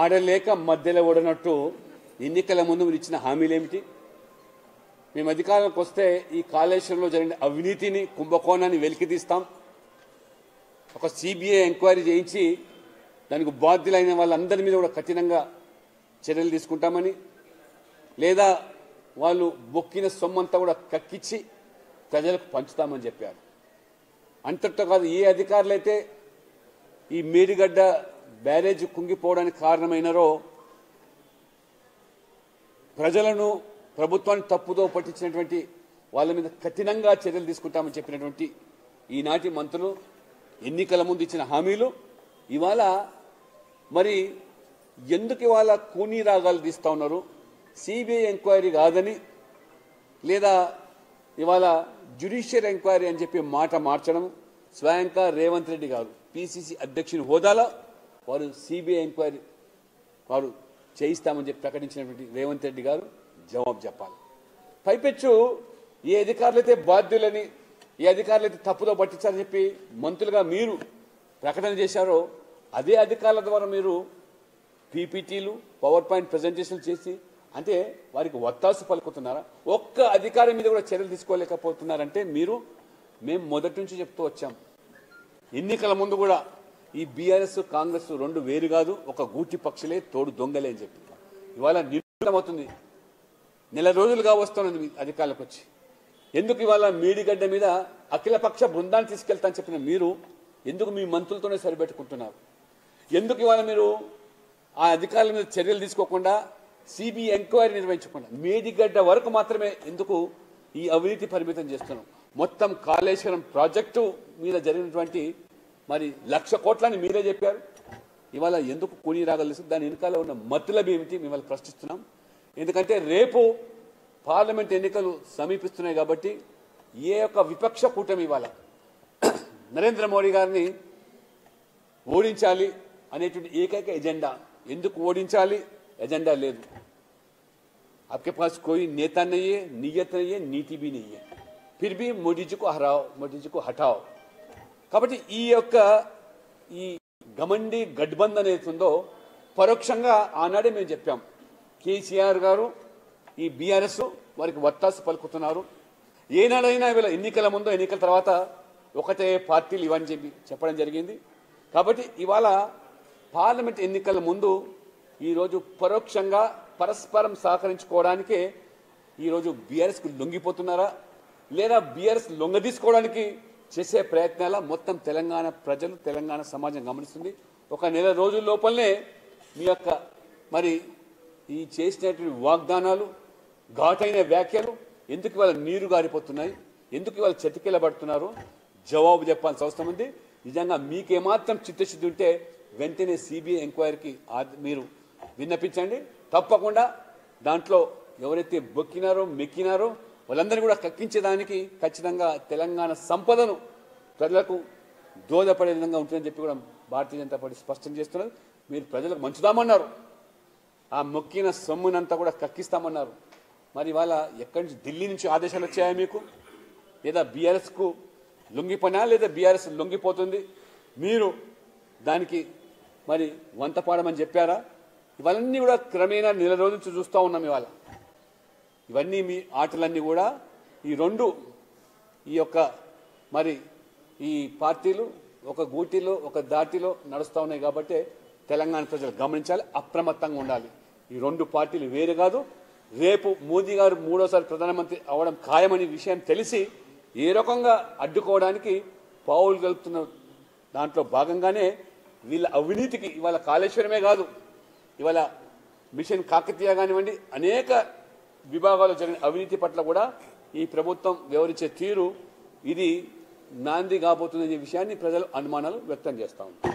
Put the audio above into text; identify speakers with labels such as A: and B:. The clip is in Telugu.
A: ఆడలేక మధ్యలో ఓడనట్టు ఎన్నికల ముందు మీరు ఇచ్చిన హామీలు ఏమిటి? మేము అధికారంలోకి వస్తే ఈ కాళేశ్వరంలో జరిగిన అవినీతిని, కుంభకోణాన్ని వెలికితీస్తాం, ఒక సిబిఐ ఎంక్వైరీ చేయించి దానికి బాధ్యులైన వాళ్ళందరి మీద కూడా కఠినంగా చర్యలు తీసుకుంటామని, లేదా వాళ్ళు బొక్కిన సొమ్మంతా కూడా కక్కించి ప్రజలకు పంచుతామని చెప్పారు. అంతటితో కాదు, ఏ అధికారులైతే ఈ మేడిగడ్డ బ్యారేజ్ కుంగిపోవడానికి కారణమైనారో ప్రజలను, ప్రభుత్వాన్ని తప్పుదో పట్టించినటువంటి వాళ్ళ మీద కఠినంగా చర్యలు తీసుకుంటామని చెప్పినటువంటి ఈనాటి మంత్రులు ఎన్నికల ముందు ఇచ్చిన హామీలు ఇవాళ మరి ఎందుకు ఇవాళ కూనీ రాగాలు తీస్తూ ఉన్నారు? సిబిఐ ఎంక్వైరీ కాదని, లేదా ఇవాళ జ్యుడిషియల్ ఎంక్వైరీ అని చెప్పి మాట మార్చడం, స్వయంగా రేవంత్ రెడ్డి గారు పిసిసి అధ్యక్షుని హోదాలో వారు సిబిఐ ఎంక్వైరీ వారు చేయిస్తామని చెప్పి ప్రకటించినటువంటి రేవంత్ రెడ్డి గారు జవాబు చెప్పాలి. పైపెచ్చు ఏ అధికారులైతే బాధ్యులని, ఏ అధికారులైతే తప్పుదో పట్టించారని చెప్పి మంత్రులుగా మీరు ప్రకటన చేశారో అదే అధికారుల ద్వారా మీరు పీపీటీలు, పవర్ పాయింట్ ప్రజెంటేషన్లు చేసి అంటే వారికి వత్తాసు పలుకుతున్నారా? ఒక్క అధికారి మీద కూడా చర్యలు తీసుకోలేకపోతున్నారంటే మేము మొదటి నుంచి చెప్తూ వచ్చాం. ఎన్నికల ముందు కూడా ఈ బీఆర్ఎస్, కాంగ్రెస్ రెండు వేరు కాదు, ఒక గూటి పక్షులే తోడు దొంగలే అని చెప్పి ఇవాళ నిర్ణయమవుతుంది. నెల రోజులుగా వస్తున్నది అధికారులకు వచ్చి. ఎందుకు ఇవాళ మేడిగడ్డ మీద అఖిలపక్ష బృందాన్ని తీసుకెళ్తానని చెప్పిన మీరు ఎందుకు మీ మంత్రులతోనే సరిపెట్టుకుంటున్నారు? ఎందుకు ఇవాళ మీరు ఆ అధికారుల మీద చర్యలు తీసుకోకుండా, సిబిఐ ఎంక్వైరీ నిర్వహించకుండా మేడిగడ్డ వరకు మాత్రమే ఎందుకు ఈ అవినీతి పరిమితం చేస్తున్నాం? మొత్తం కాళేశ్వరం ప్రాజెక్టు మీద జరిగినటువంటి మరి 1,00,000 కోట్లని మీరే చెప్పారు. ఇవాళ ఎందుకు కూనీ రాగలిసి దాని వెనుకాల ఉన్న మతలబ్ ఏమిటి మిమ్మల్ని ప్రశ్నిస్తున్నాం. ఎందుకంటే రేపు పార్లమెంట్ ఎన్నికలు సమీపిస్తున్నాయి కాబట్టి ఏ యొక్క విపక్ష కూటమి ఇవాళ నరేంద్ర మోడీ గారిని ఓడించాలి అనేటువంటి ఏకైక ఎజెండా. ఎందుకు ఓడించాలి? ఎజెండా లేదు. आपके पास कोई नेता नहीं है, नीयत नहीं है, नीति भी नहीं है, फिर भी मोदी जी को हराओ, मोदी जी को हटाओ. కాబట్టి ఈ గమండి గఠబంధన్ ఏతుందో పరోక్షంగా ఆనాడే మేము చెప్పాం. కేసీఆర్ గారు ఈ బీఆర్ఎస్ వారికి వత్తాసు పలుకుతున్నారు. ఏనాడైనా వీళ్ళ ఎన్నికల ముందు, ఎన్నికల తర్వాత ఒకటే పార్టీలు ఇవని చెప్పడం జరిగింది. కాబట్టి ఇవాళ పార్లమెంట్ ఎన్నికల ముందు ఈరోజు పరోక్షంగా పరస్పరం సహకరించుకోవడానికే ఈరోజు బీఆర్ఎస్కు లొంగిపోతున్నారా, లేదా బీఆర్ఎస్ లొంగదీసుకోవడానికి చేసే ప్రయత్నాల మొత్తం తెలంగాణ ప్రజలు, తెలంగాణ సమాజం గమనిస్తుంది. ఒక నెల రోజుల లోపలనే మీ యొక్క మరి ఈ చేసినటువంటి వాగ్దానాలు, ఘాటైన వ్యాఖ్యలు ఎందుకు ఇవాళ నీరు గారిపోతున్నాయి, ఎందుకు ఇవాళ చతికిలబడుతున్నారు జవాబు చెప్పాల్సిన అవసరం ఉంది. నిజంగా మీకేమాత్రం చిత్తశుద్ధి ఉంటే వెంటనే సిబిఐ ఎంక్వైరీకి మీరు విన్నపించండి. తప్పకుండా దాంట్లో ఎవరైతే బొక్కినారో, మెక్కినారో వాళ్ళందరినీ కూడా కక్కించేదానికి ఖచ్చితంగా తెలంగాణ సంపదను ప్రజలకు దోహదపడే విధంగా ఉంటుందని చెప్పి కూడా భారతీయ జనతా పార్టీ స్పష్టం చేస్తున్నారు. మీరు ప్రజలకు మంచుదామన్నారు, ఆ మొక్కిన సొమ్మునంతా కూడా కక్కిస్తామన్నారు. మరి ఇవాళ ఎక్కడి నుంచి, ఢిల్లీ నుంచి ఆదేశాలు వచ్చాయా మీకు? లేదా బీఆర్ఎస్కు లొంగిపోయినా, లేదా బీఆర్ఎస్ లొంగిపోతుంది మీరు దానికి మరి వంత పాడమని చెప్పారా? ఇవన్నీ కూడా క్రమేణా నెల రోజుల నుంచి చూస్తూ ఉన్నాం. ఇవాళ ఇవన్నీ మీ ఆటలన్నీ కూడా ఈ యొక్క మరి ఈ పార్టీలు ఒక గూటిలో, ఒక దాటిలో నడుస్తూ ఉన్నాయి. కాబట్టి తెలంగాణ ప్రజలు గమనించాలి, అప్రమత్తంగా ఉండాలి. ఈ రెండు పార్టీలు వేరు కాదు. రేపు మోదీ గారు మూడోసారి ప్రధానమంత్రి అవడం ఖాయమని విషయం తెలిసి ఏ రకంగా అడ్డుకోవడానికి పావులు కలుపుతున్న దాంట్లో భాగంగానే వీళ్ళ అవినీతికి ఇవాళ కాళేశ్వరమే కాదు, ఇవాళ మిషన్ కాకతీయ కానివ్వండి, అనేక విభాగాల్లో జరిగిన అవినీతి పట్ల కూడా ఈ ప్రభుత్వం వ్యవహరించే తీరు ఇది నాంది కాబోతుందనే విషయాన్ని ప్రజలు అనుమానాలు వ్యక్తం చేస్తూ ఉన్నారు.